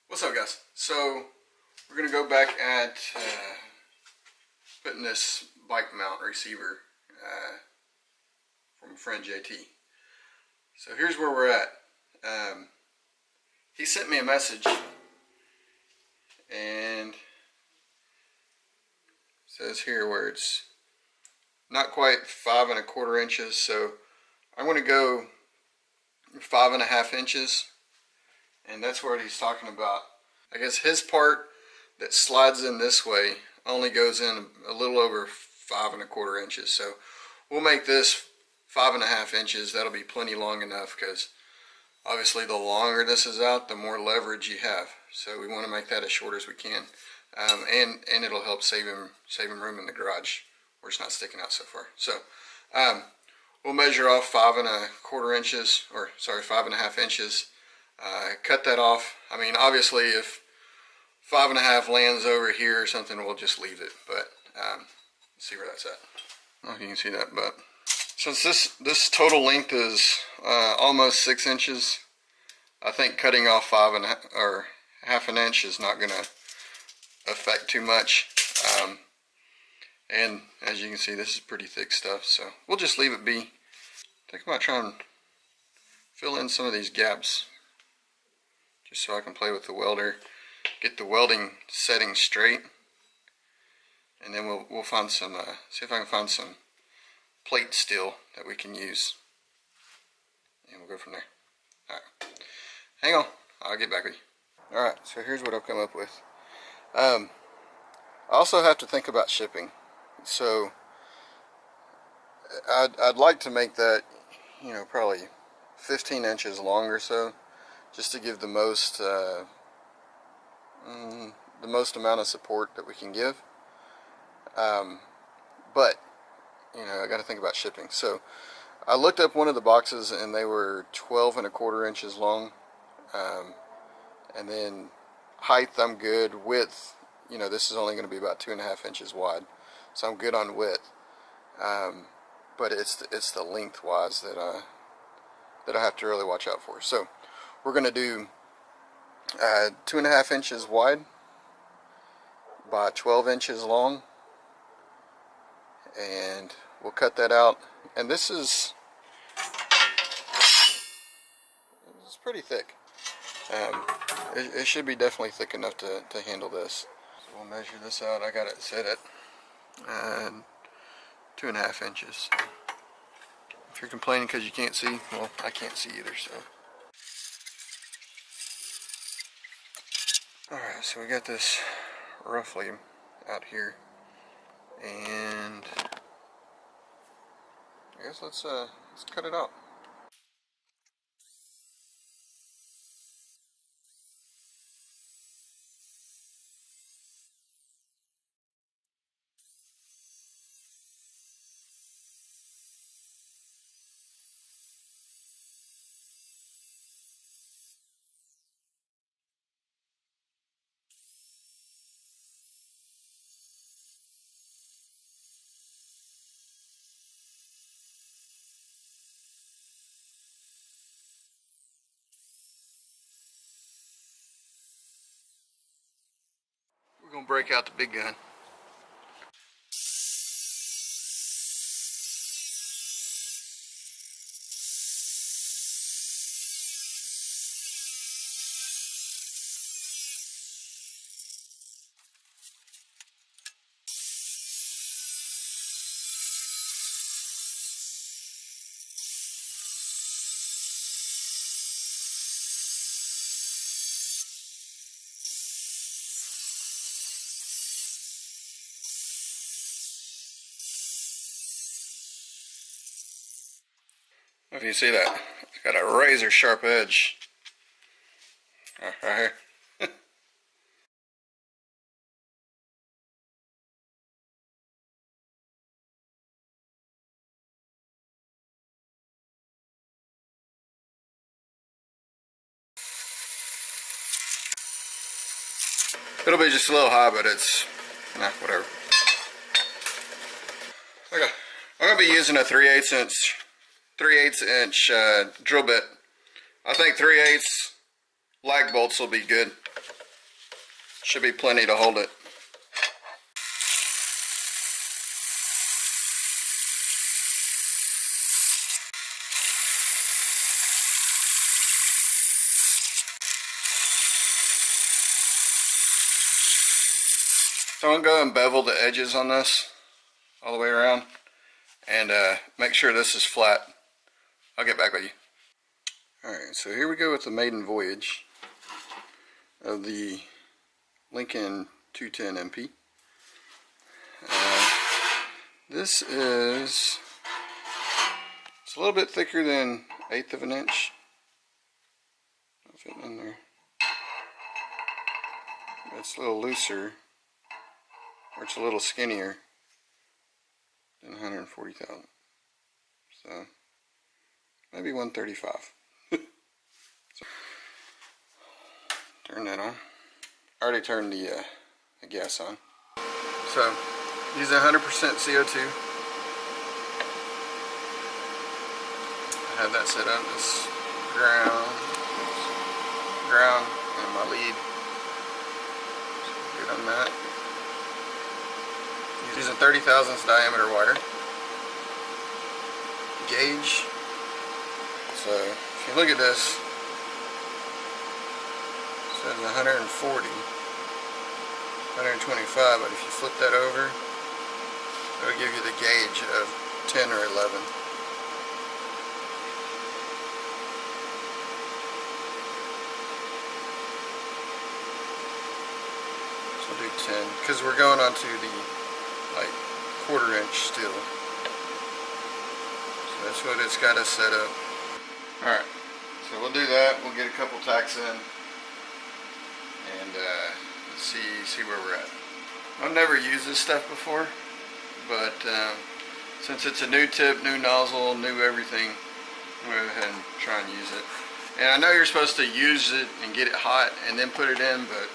What's up, guys? So we're gonna go back at putting this bike mount receiver from friend JT. So here's where we're at. He sent me a message and says here where it's not quite 5 1/4 inches, so I'm going to go 5 1/2 inches, and that's what he's talking about. I guess his part that slides in this way only goes in a little over 5 1/4 inches, so we'll make this 5 1/2 inches. That'll be plenty long enough, because obviously the longer this is out, the more leverage you have, so we want to make that as short as we can, and it'll help save him room in the garage where it's not sticking out so far. So we'll measure off 5 1/4 inches, or sorry, 5 1/2 inches. Cut that off. I mean, obviously if 5 1/2 lands over here or something, we'll just leave it, but let's see where that's at. I don't know if you can see that, but since this total length is almost 6 inches, I think cutting off 5 1/2 or 1/2 inch is not going to affect too much. And as you can see, this is pretty thick stuff, so we'll just leave it be. I think I might try and fill in some of these gaps just so I can play with the welder, get the welding setting straight, and then we'll find some, see if I can find some plate steel that we can use, and we'll go from there. Alright, hang on, I'll get back with you. Alright, so here's what I've come up with. I also have to think about shipping, so I'd like to make that, you know, probably 15 inches long or so, just to give the most amount of support that we can give. But you know, I got to think about shipping. So I looked up one of the boxes and they were 12 1/4 inches long, and then height I'm good. Width, you know, this is only going to be about 2 1/2 inches wide, so I'm good on width. But it's the lengthwise that I have to really watch out for. So we're going to do 2 1/2 inches wide by 12 inches long, and we'll cut that out. And this is pretty thick. It should be definitely thick enough to handle this. So we'll measure this out. I got it set at 2 1/2 inches. If you're complaining because you can't see, well, I can't see either, so. Alright, so we got this roughly out here, and I guess let's cut it out. We're going to break out the big gun. If you see that, it's got a razor sharp edge right here. It'll be just a little high, but it's, nah, whatever. Okay, I'm going to be using a 3/8 inch drill bit. I think 3/8 lag bolts will be good. Should be plenty to hold it. So I'm going to go and bevel the edges on this all the way around and make sure this is flat. I'll get back with you. Alright, so here we go with the maiden voyage of the Lincoln 210 MP. This is, it's a little bit thicker than 1/8 of an inch. Not fitting in there. It's a little looser, or it's a little skinnier than 140,000. So maybe 135. So, turn that on. I already turned the gas on. So using 100% CO2. I have that set up. This ground, and my lead. So good on that. Using 30 thousandths diameter wire. Gauge. So if you look at this, it says 140, 125, but if you flip that over, it'll give you the gauge of 10 or 11. So we'll do 10, because we're going on to the like 1/4 inch steel. So that's what it's got us set up. Alright, so we'll do that. We'll get a couple tacks in and see where we're at. I've never used this stuff before, but since it's a new tip, new nozzle, new everything, I'm going to go ahead and try and use it. And I know you're supposed to use it and get it hot and then put it in, but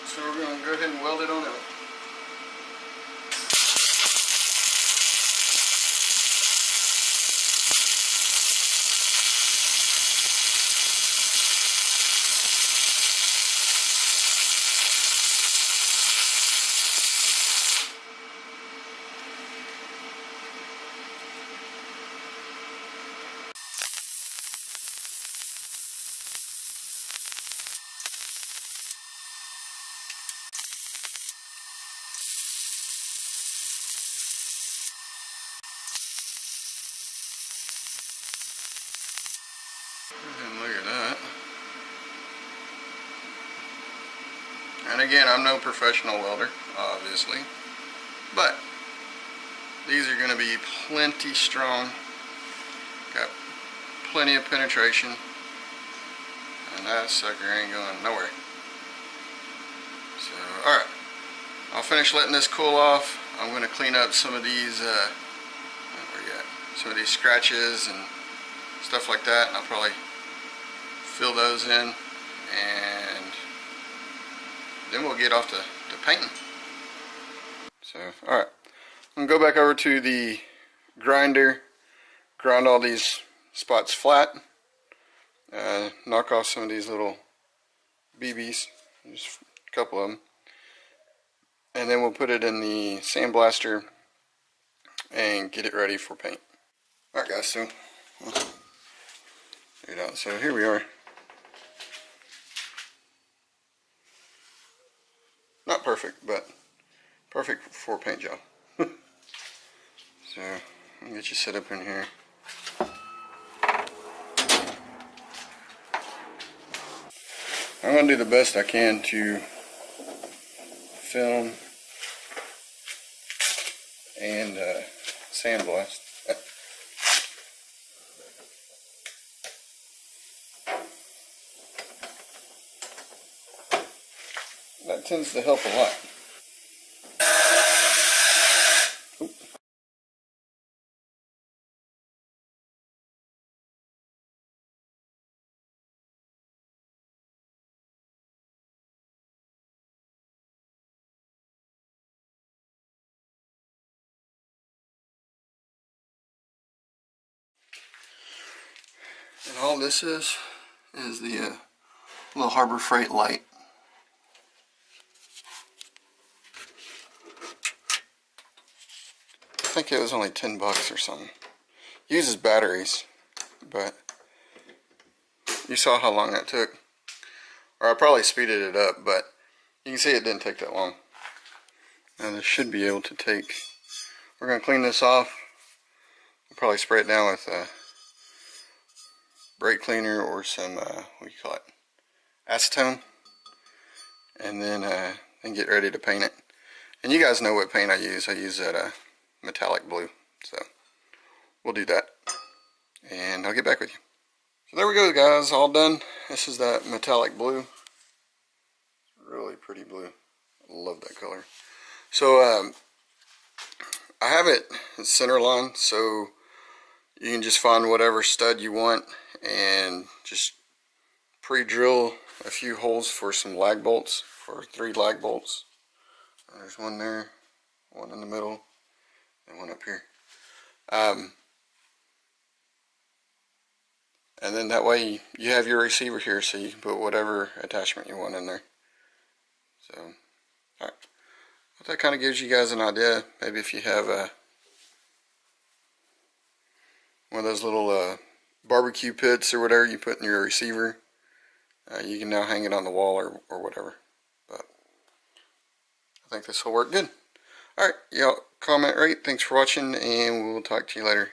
so we're going to go ahead and weld it on up. And look at that. And again, I'm no professional welder, obviously, but these are going to be plenty strong. Got plenty of penetration, and that sucker ain't going nowhere. So, alright, I'll finish letting this cool off. I'm going to clean up some of these, some of these scratches and stuff like that, and I'll probably fill those in, and then we'll get off to painting. So, alright, I'm going to go back over to the grinder, grind all these spots flat, knock off some of these little BBs, just a couple of them, and then we'll put it in the sandblaster and get it ready for paint. Alright guys, so here we are. Not perfect, but perfect for a paint job. So I'll get you set up in here. I'm going to do the best I can to film and sandblast. that tends to help a lot. And all this is the little Harbor Freight light. I think it was only 10 bucks or something. Uses batteries, but you saw how long that took. Or I probably speeded it up, but you can see it didn't take that long. Now this should be able to take, we're going to clean this off. We'll probably spray it down with brake cleaner or some, what do you call it, acetone. And then get ready to paint it. And you guys know what paint I use. I use that metallic blue. So we'll do that. And I'll get back with you. So there we go, guys, all done. This is that metallic blue. Really pretty blue. I love that color. So I have it center line, so you can just find whatever stud you want and just pre-drill a few holes for some lag bolts, for 3 lag bolts. And there's one there, one in the middle, and one up here. And then that way you have your receiver here, so you can put whatever attachment you want in there. So, alright. Well, that kind of gives you guys an idea. Maybe if you have one of those little barbecue pits or whatever you put in your receiver, you can now hang it on the wall or whatever. But I think this will work good. Alright, y'all comment, rate. Thanks for watching, and we'll talk to you later.